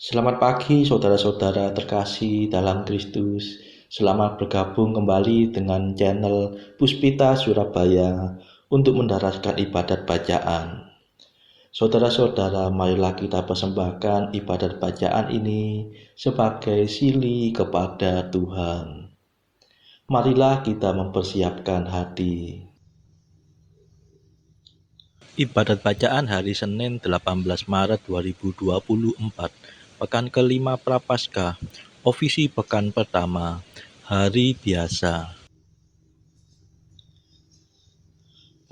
Selamat pagi saudara-saudara terkasih dalam Kristus. Selamat bergabung kembali dengan channel Puspita Surabaya untuk mendaraskan ibadat bacaan. Saudara-saudara, marilah kita persembahkan ibadat bacaan ini sebagai sili kepada Tuhan. Marilah kita mempersiapkan hati. Ibadat bacaan hari Senin 18 Maret 2024, pekan kelima Prapaskah, ofisi pekan pertama, hari biasa.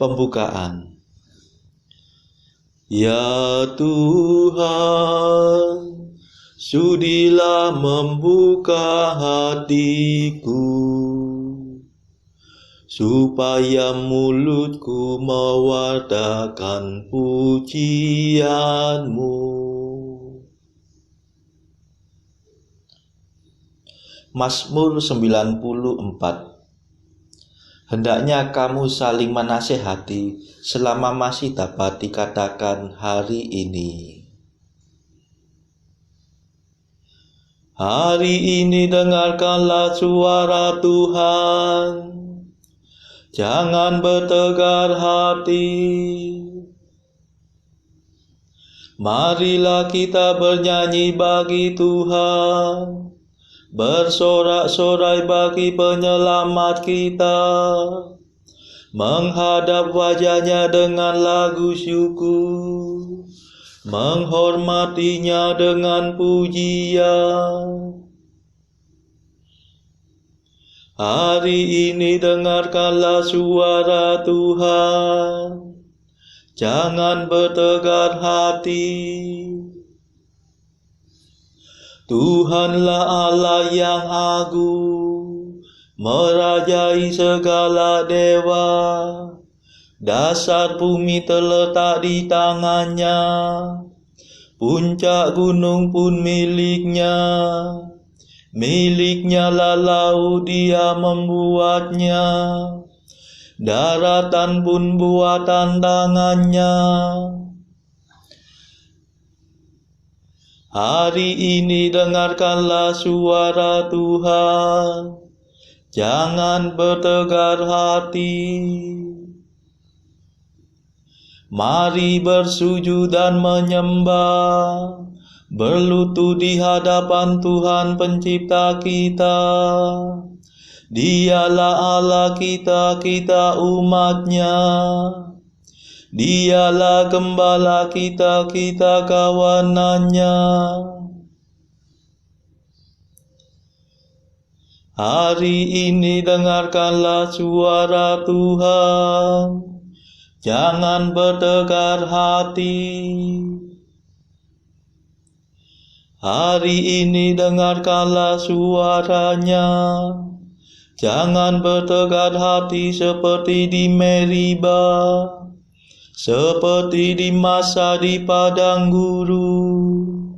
Pembukaan. Ya Tuhan, sudilah membuka hatiku, supaya mulutku mewartakan pujian-Mu. Mazmur 94. Hendaknya kamu saling menasehati selama masih dapat dikatakan hari ini. Hari ini dengarkanlah suara Tuhan. Jangan bertegar hati. Marilah kita bernyanyi bagi Tuhan, bersorak-sorai bagi penyelamat kita, menghadap wajahnya dengan lagu syukur, menghormatinya dengan pujian. Hari ini dengarkanlah suara Tuhan, jangan bertegar hati. Tuhanlah Allah yang agung, merajai segala dewa. Dasar bumi terletak di tangannya, puncak gunung pun miliknya. Miliknya lah laut, dia membuatnya, daratan pun buatan tangannya. Hari ini dengarkanlah suara Tuhan, jangan bertegar hati. Mari bersujud dan menyembah, berlutut di hadapan Tuhan pencipta kita. Dialah Allah kita, kita umatnya. Dialah gembala kita, kita kawanannya. Hari ini dengarkanlah suara Tuhan, jangan bertegar hati. Hari ini dengarkanlah suaranya, jangan bertegar hati seperti di Meriba, seperti di masa di padang gurun,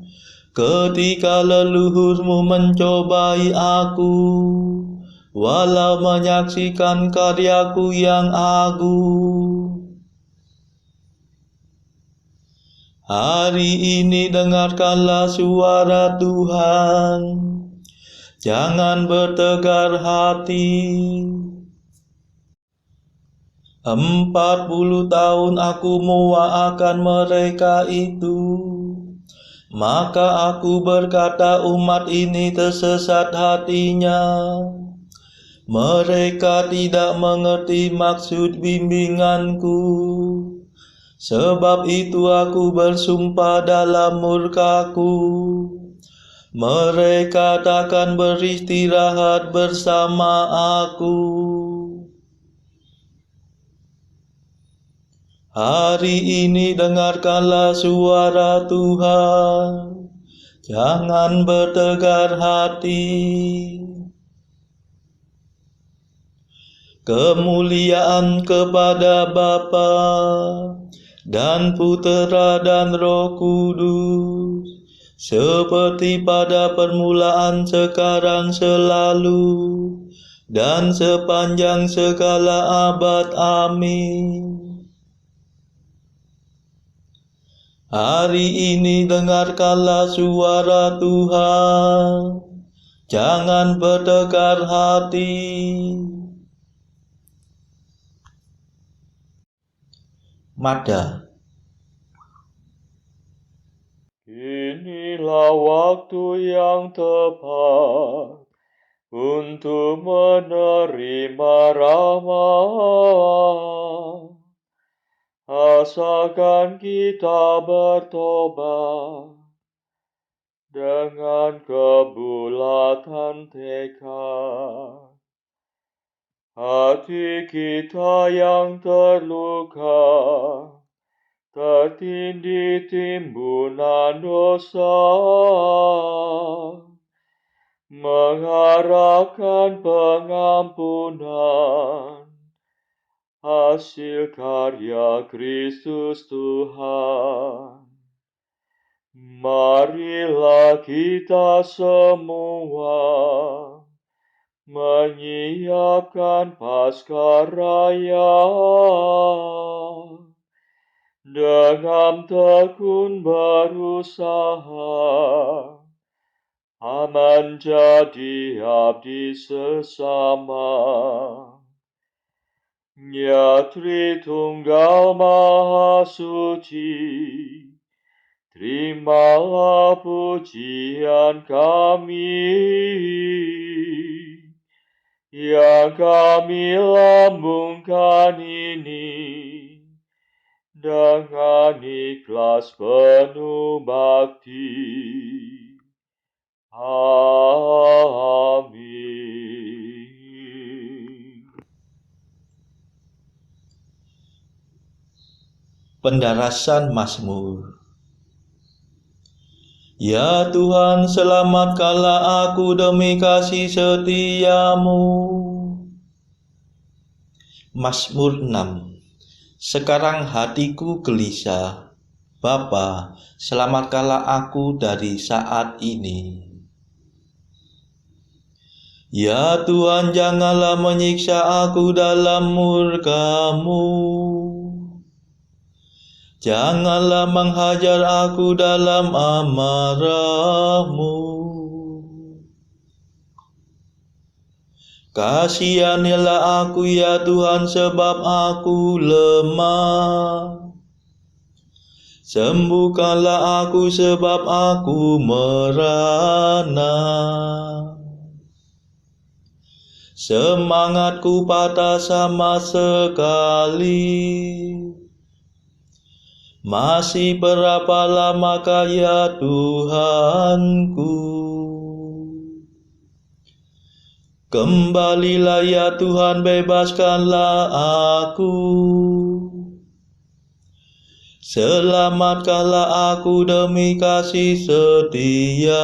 ketika leluhurmu mencobai aku, walau menyaksikan karyaku yang agung. Hari ini dengarkanlah suara Tuhan, jangan bertegar hati. 40 tahun aku muak akan mereka itu, maka aku berkata umat ini tersesat hatinya. Mereka tidak mengerti maksud bimbinganku. Sebab itu aku bersumpah dalam murkaku, mereka takkan beristirahat bersama aku. Hari ini dengarkanlah suara Tuhan, jangan bertegar hati. Kemuliaan kepada Bapa dan Putera dan Roh Kudus, seperti pada permulaan, sekarang, selalu, dan sepanjang segala abad. Amin. Hari ini dengarkanlah suara Tuhan, jangan bertekar hati. Mada. Inilah waktu yang tepat untuk menerima rahmat. Asalkan kita bertobat dengan kebulatan tekad. Hati kita yang terluka, tertindih timbunan dosa, mengharapkan pengampunan, hasil karya Kristus Tuhan. Marilah kita semua menyiapkan Paskaraya dengan tekun berusaha menjadi abdi sesama. Ya Tritunggal Maha Suci, terimalah pujian kami yang kami lambungkan ini dengan ikhlas penuh bakti. Amin. Pendarasan Mazmur. Ya Tuhan, selamatkanlah aku demi kasih setiamu. Mazmur 6. Sekarang hatiku gelisah, Bapa, selamatkanlah aku dari saat ini. Ya Tuhan, janganlah menyiksa aku dalam murka-Mu. Janganlah menghajar aku dalam amarah-Mu. Kasihanilah aku ya Tuhan, sebab aku lemah. Sembuhkanlah aku sebab aku merana. Semangatku patah sama sekali. Masih berapa lamakah ya Tuhanku? Kembalilah ya Tuhan, bebaskanlah aku. Selamatkanlah aku demi kasih setiamu.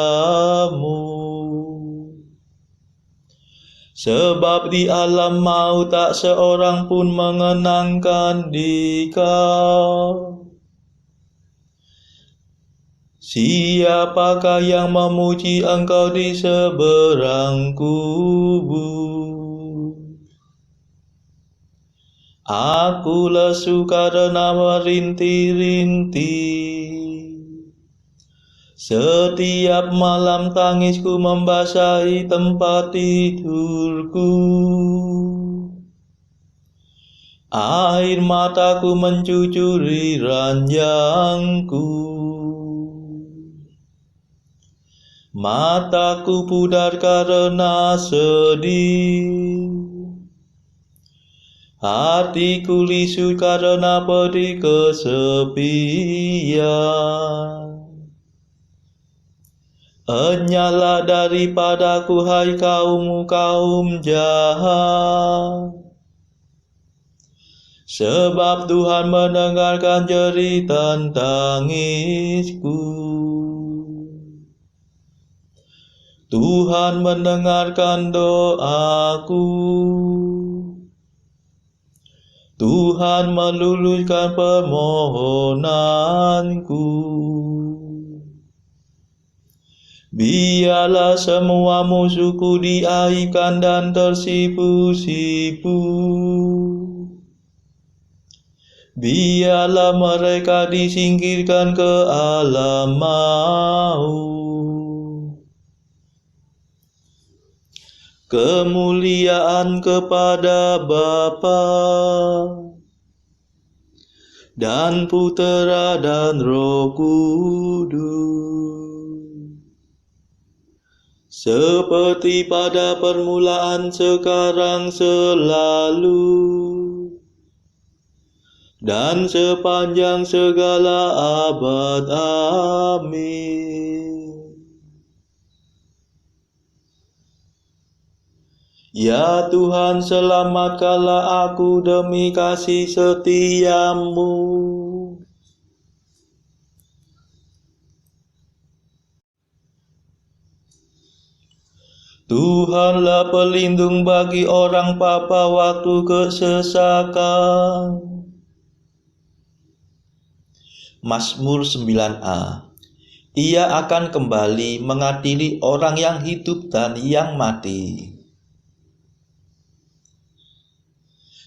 Sebab di alam maut tak seorang pun mengenangkan Dikau. Siapakah yang memuji Engkau di seberang kubur? Aku lesu karena merintih-rintih. Setiap malam tangisku membasahi tempat tidurku. Air mataku mencucuri ranjangku. Mataku pudar karena sedih. Hatiku lisu karena pedih kesepian. Enyahlah daripadaku, hai kaum jahat. Sebab Tuhan mendengarkan jeritan tangisku. Tuhan mendengarkan doaku. Tuhan meluluskan permohonanku. Biarlah semua musuhku diaibkan dan tersipu-sipu. Biarlah mereka disingkirkan ke alam maut. Kemuliaan kepada Bapa dan Putera dan Roh Kudus, seperti pada permulaan, sekarang, selalu, dan sepanjang segala abad. Amin. Ya Tuhan, selamatkanlah aku demi kasih setiamu. Tuhanlah pelindung bagi orang papa waktu kesesakan. Mazmur 9a. Ia akan kembali mengadili orang yang hidup dan yang mati.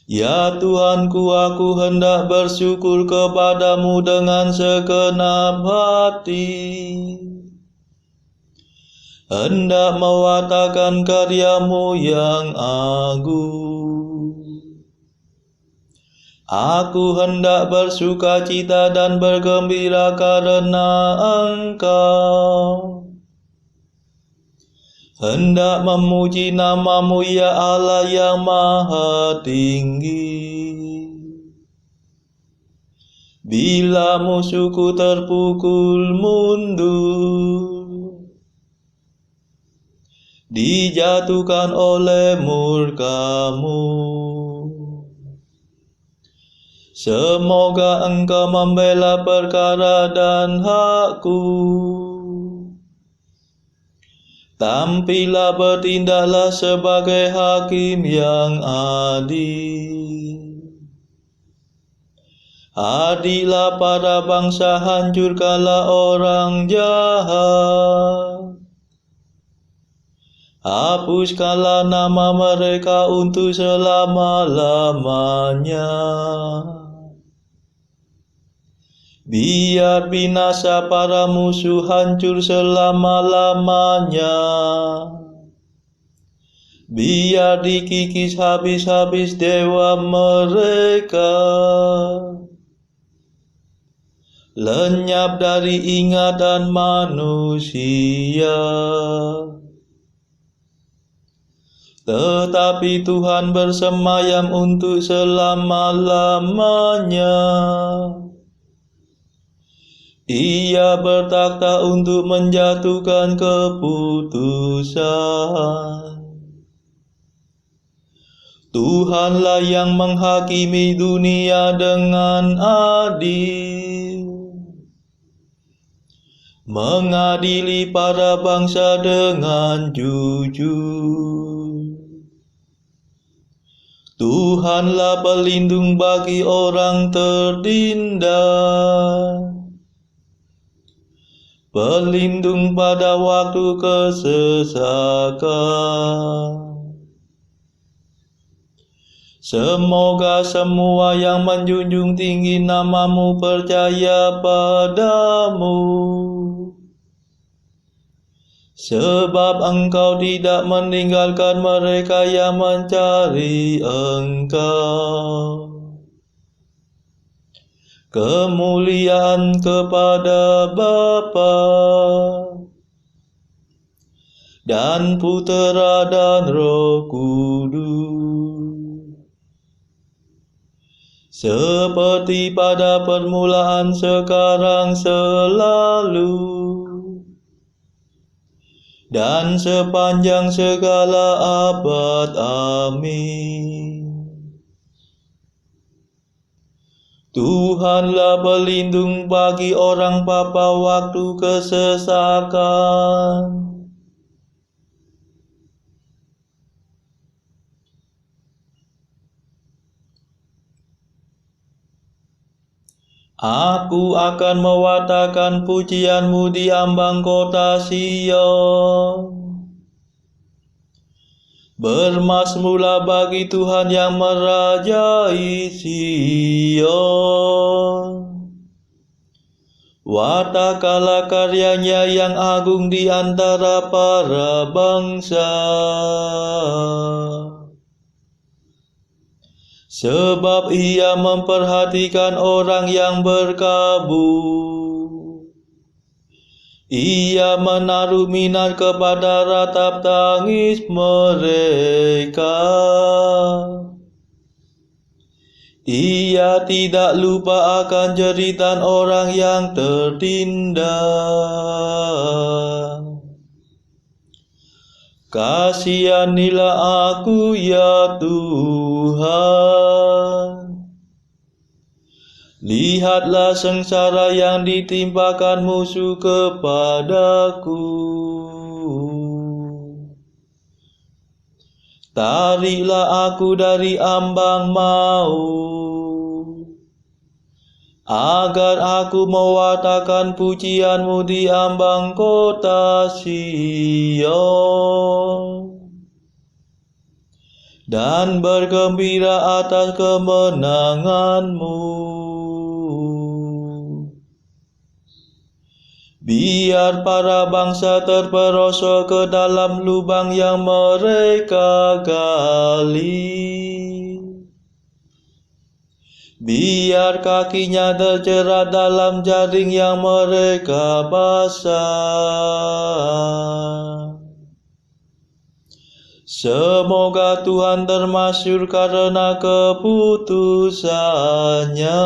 Ya Tuhanku, aku hendak bersyukur kepadamu dengan segenap hati, hendak mewartakan karyamu yang agung. Aku hendak bersukacita dan bergembira karena Engkau, hendak memuji namamu ya Allah yang maha tinggi. Bila musuhku terpukul mundur, dijatuhkan oleh murka-Mu, semoga Engkau membela perkara dan hakku. Tampillah, bertindaklah sebagai hakim yang adil. Adillah para bangsa, hancurkanlah orang jahat. Hapuskanlah nama mereka untuk selama-lamanya. Biar binasa para musuh, hancur selama-lamanya. Biar dikikis habis-habis dewa mereka, lenyap dari ingatan manusia. Tetapi Tuhan bersemayam untuk selama-lamanya. Ia bertakhta untuk menjatuhkan keputusan. Tuhanlah yang menghakimi dunia dengan adil, mengadili para bangsa dengan jujur. Tuhanlah pelindung bagi orang tertindas, pelindung pada waktu kesesakan. Semoga semua yang menjunjung tinggi namamu percaya padamu, sebab Engkau tidak meninggalkan mereka yang mencari Engkau. Kemuliaan kepada Bapa dan Putera dan Roh Kudus, seperti pada permulaan, sekarang, selalu, dan sepanjang segala abad. Amin. Tuhanlah pelindung bagi orang papa waktu kesesakan. Aku akan mewartakan pujianmu di ambang kota Sion. Bermazmurlah bagi Tuhan yang merajai Sion. Watakala karyanya yang agung di antara para bangsa. Sebab ia memperhatikan orang yang berkabut. Ia menaruh minat kepada ratap tangis mereka. Ia tidak lupa akan jeritan orang yang tertindas. Kasihanilah aku ya Tuhan. Lihatlah sengsara yang ditimpakan musuh kepadaku. Tariklah aku dari ambang maut, agar aku mewartakan pujianmu di ambang kota Sion, dan bergembira atas kemenanganmu. Biar para bangsa terperosok ke dalam lubang yang mereka gali. Biar kakinya terjerat dalam jaring yang mereka basah. Semoga Tuhan termasyhur karena keputusannya.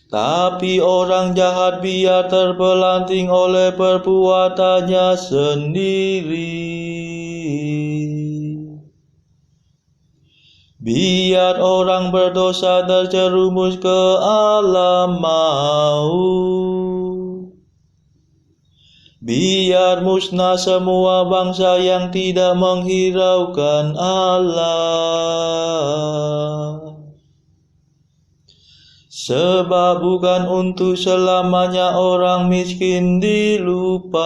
Tapi orang jahat biar terpelanting oleh perbuatannya sendiri. Biar orang berdosa terjerumus ke alam maut. Biar musnah semua bangsa yang tidak menghiraukan Allah. Sebab bukan untuk selamanya orang miskin dilupakan.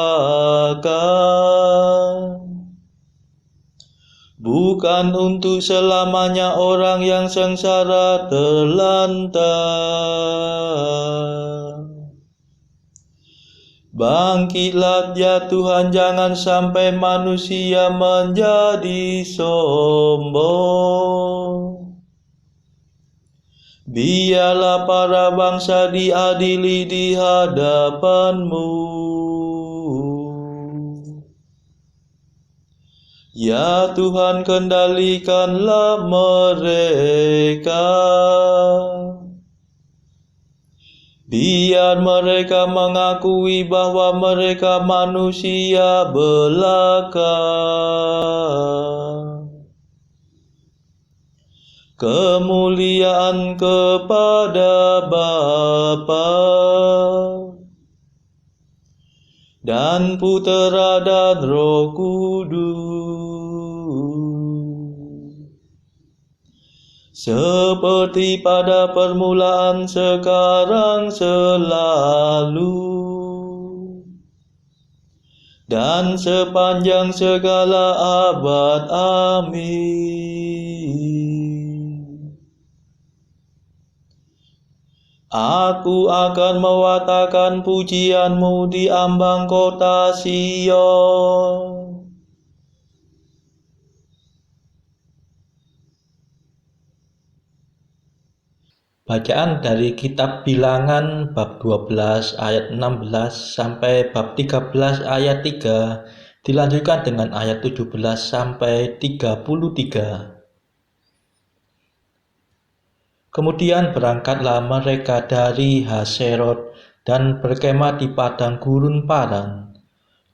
Bukan untuk selamanya orang yang sengsara terlantar. Bangkitlah ya Tuhan, jangan sampai manusia menjadi sombong. Biarlah para bangsa diadili di hadapan-Mu. Ya Tuhan, kendalikanlah mereka. Biar mereka mengakui bahwa mereka manusia belaka. Kemuliaan kepada Bapa dan Putera dan Roh Kudus, seperti pada permulaan, sekarang, selalu, dan sepanjang segala abad. Amin. Aku akan mewartakan pujian-Mu di ambang kota Sion. Bacaan dari kitab Bilangan bab 12 ayat 16 sampai bab 13 ayat 3 dilanjutkan dengan ayat 17 sampai 33. Kemudian berangkatlah mereka dari Haserot dan berkemah di padang gurun Paran.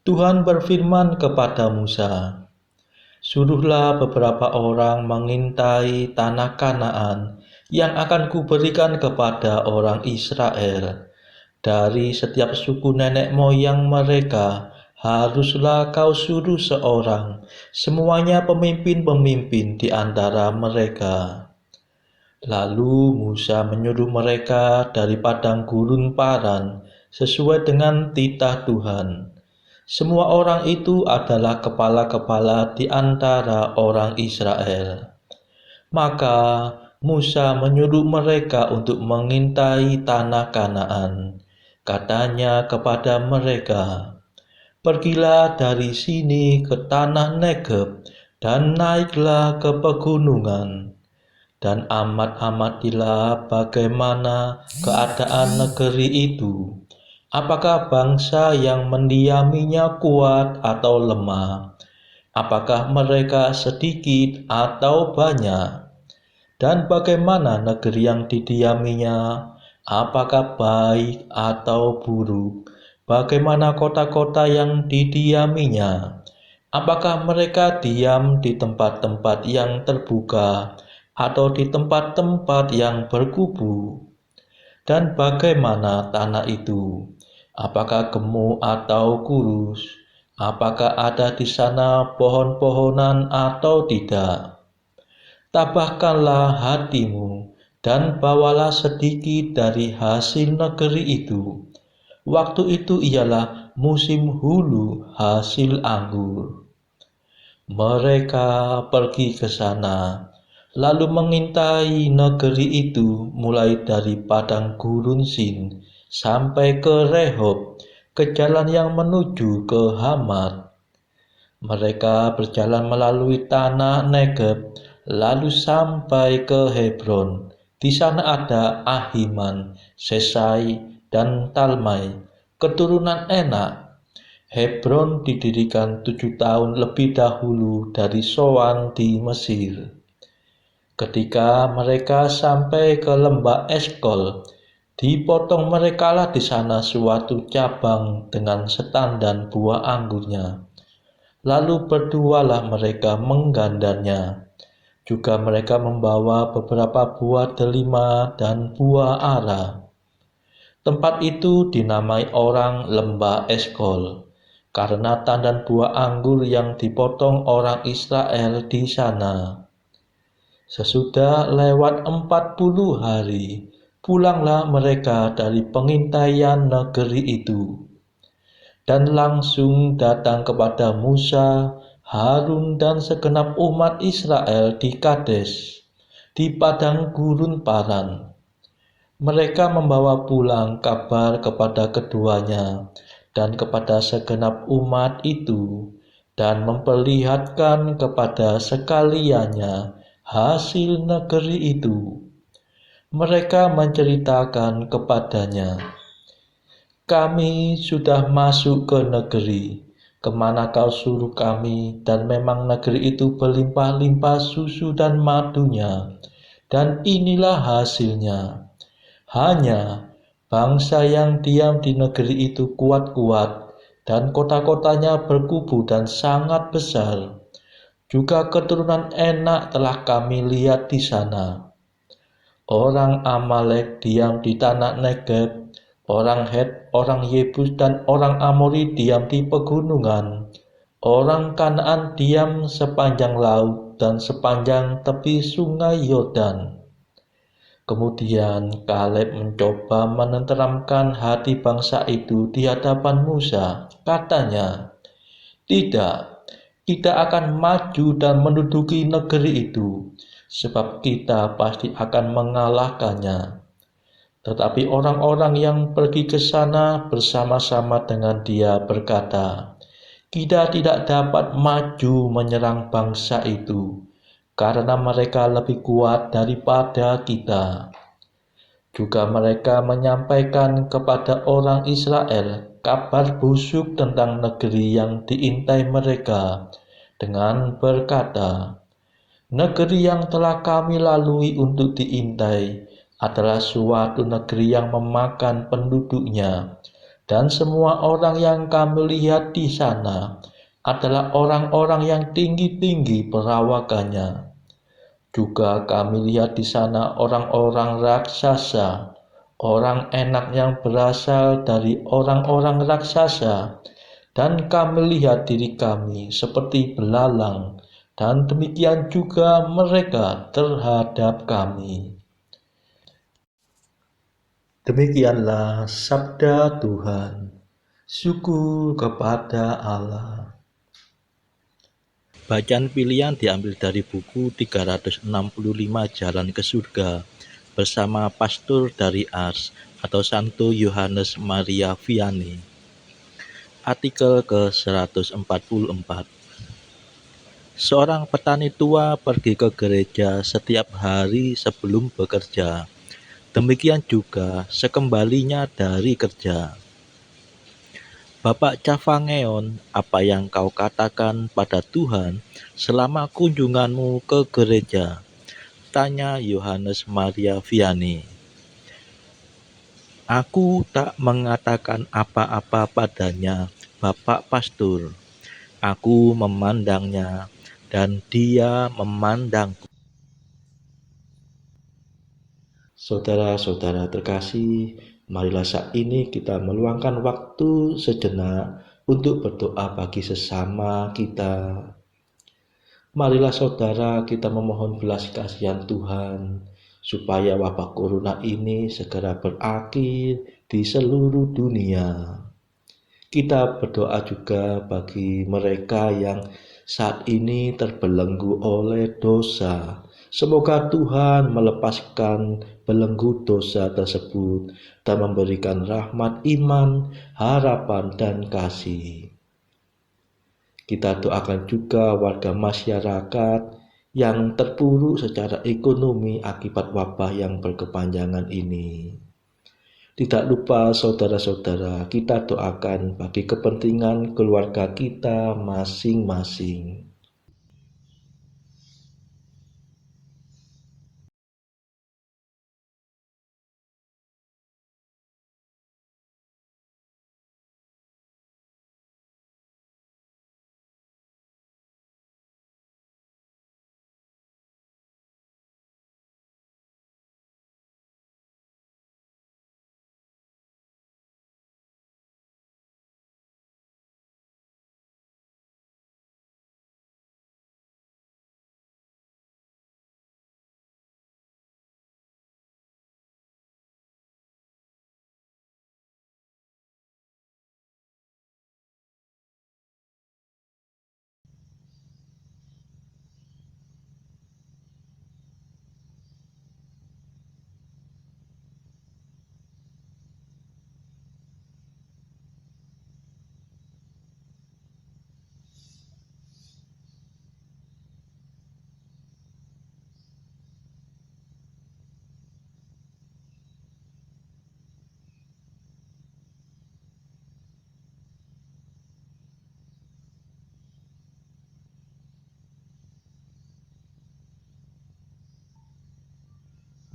Tuhan berfirman kepada Musa, "Suruhlah beberapa orang mengintai tanah Kanaan yang akan kuberikan kepada orang Israel. Dari setiap suku nenek moyang mereka, haruslah kau suruh seorang, semuanya pemimpin-pemimpin di antara mereka." Lalu Musa menyuruh mereka dari padang gurun Paran sesuai dengan titah Tuhan. Semua orang itu adalah kepala-kepala di antara orang Israel. Maka Musa menyuruh mereka untuk mengintai tanah Kanaan. Katanya kepada mereka, "Pergilah dari sini ke tanah Negeb dan naiklah ke pegunungan, dan amatilah bagaimana keadaan negeri itu. Apakah bangsa yang mendiaminya kuat atau lemah? Apakah mereka sedikit atau banyak? Dan bagaimana negeri yang didiaminya? Apakah baik atau buruk? Bagaimana kota-kota yang didiaminya? Apakah mereka diam di tempat-tempat yang terbuka atau di tempat-tempat yang berkubu? Dan bagaimana tanah itu? Apakah gemuk atau kurus? Apakah ada di sana pohon-pohonan atau tidak? Tabahkanlah hatimu dan bawalah sedikit dari hasil negeri itu. Waktu itu ialah musim hulu hasil anggur." Mereka pergi ke sana, lalu mengintai negeri itu mulai dari padang gurun Sin sampai ke Rehob, ke jalan yang menuju ke Hamat. Mereka berjalan melalui tanah Negeb, lalu sampai ke Hebron. Di sana ada Ahiman, Sesai, dan Talmai, keturunan Enak. Hebron didirikan 7 tahun lebih dahulu dari Soan di Mesir. Ketika mereka sampai ke lembah Eskol, dipotong merekalah di sana suatu cabang dengan setandan buah anggurnya. Lalu berdualah mereka menggandarnya. Juga mereka membawa beberapa buah delima dan buah ara. Tempat itu dinamai orang Lembah Eskol, karena tandan buah anggur yang dipotong orang Israel di sana. Sesudah lewat 40 hari, pulanglah mereka dari pengintaian negeri itu, dan langsung datang kepada Musa, Harun, dan segenap umat Israel di Kades, di padang gurun Paran. Mereka membawa pulang kabar kepada keduanya dan kepada segenap umat itu, dan memperlihatkan kepada sekaliannya hasil negeri itu. Mereka menceritakan kepadanya, "Kami sudah masuk ke negeri kemana kau suruh kami, dan memang negeri itu berlimpah-limpah susu dan madunya, dan inilah hasilnya. Hanya bangsa yang diam di negeri itu kuat-kuat, dan kota-kotanya berkubu dan sangat besar. Juga keturunan Enak telah kami lihat di sana. Orang Amalek diam di tanah Negeb, orang Het, orang Yebus, dan orang Amori diam di pegunungan. Orang Kanaan diam sepanjang laut dan sepanjang tepi sungai Yordan." Kemudian Kaleb mencoba menenteramkan hati bangsa itu di hadapan Musa. Katanya, "Tidak, kita akan maju dan menduduki negeri itu, sebab kita pasti akan mengalahkannya." Tetapi orang-orang yang pergi ke sana bersama-sama dengan dia berkata, "Kita tidak dapat maju menyerang bangsa itu, karena mereka lebih kuat daripada kita." Juga mereka menyampaikan kepada orang Israel kabar busuk tentang negeri yang diintai mereka dengan berkata, "Negeri yang telah kami lalui untuk diintai adalah suatu negeri yang memakan penduduknya, dan semua orang yang kami lihat di sana adalah orang-orang yang tinggi-tinggi perawakannya. Juga kami lihat di sana orang-orang raksasa, orang Enak yang berasal dari orang-orang raksasa, dan kami lihat diri kami seperti belalang, dan demikian juga mereka terhadap kami." Demikianlah sabda Tuhan. Syukur kepada Allah. Bacaan pilihan diambil dari buku 365 Jalan ke Surga bersama pastor dari Ars atau Santo Yohanes Maria Vianney. Artikel ke-144. Seorang petani tua pergi ke gereja setiap hari sebelum bekerja. Demikian juga sekembalinya dari kerja. Bapak Cavangeon, apa yang kau katakan pada Tuhan selama kunjunganmu ke gereja? Tanya Yohanes Maria Vianney. Aku tak mengatakan apa-apa padanya, Bapak Pastor. Aku memandangnya dan dia memandangku. Saudara-saudara terkasih, marilah saat ini kita meluangkan waktu sejenak untuk berdoa bagi sesama kita. Marilah saudara kita memohon belas kasihan Tuhan, supaya wabah corona ini segera berakhir di seluruh dunia. Kita berdoa juga bagi mereka yang saat ini terbelenggu oleh dosa. Semoga Tuhan melepaskan belenggu dosa tersebut dan memberikan rahmat iman, harapan, dan kasih. Kita doakan juga warga masyarakat yang terpuruk secara ekonomi akibat wabah yang berkepanjangan ini. Tidak lupa saudara-saudara, kita doakan bagi kepentingan keluarga kita masing-masing.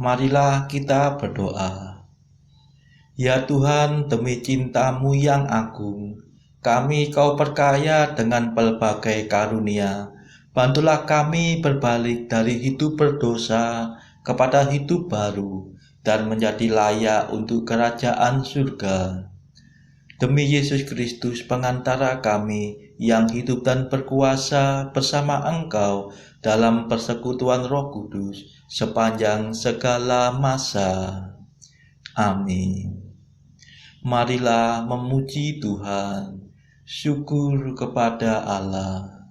Marilah kita berdoa. Ya Tuhan, demi cinta-Mu yang agung, kami Kau perkaya dengan pelbagai karunia. Bantulah kami berbalik dari hidup berdosa kepada hidup baru dan menjadi layak untuk kerajaan surga. Demi Yesus Kristus pengantara kami yang hidup dan berkuasa bersama Engkau dalam persekutuan Roh Kudus sepanjang segala masa. Amin. Marilah memuji Tuhan. Syukur kepada Allah.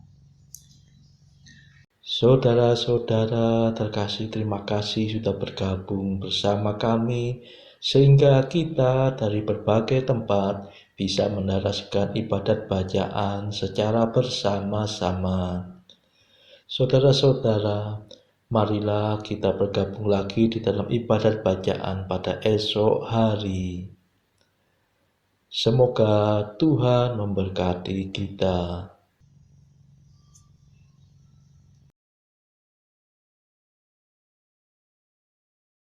Saudara-saudara terkasih, terima kasih sudah bergabung bersama kami sehingga kita dari berbagai tempat bisa menarasikan ibadat bacaan secara bersama-sama. Saudara-saudara, marilah kita bergabung lagi di dalam ibadat bacaan pada esok hari. Semoga Tuhan memberkati kita.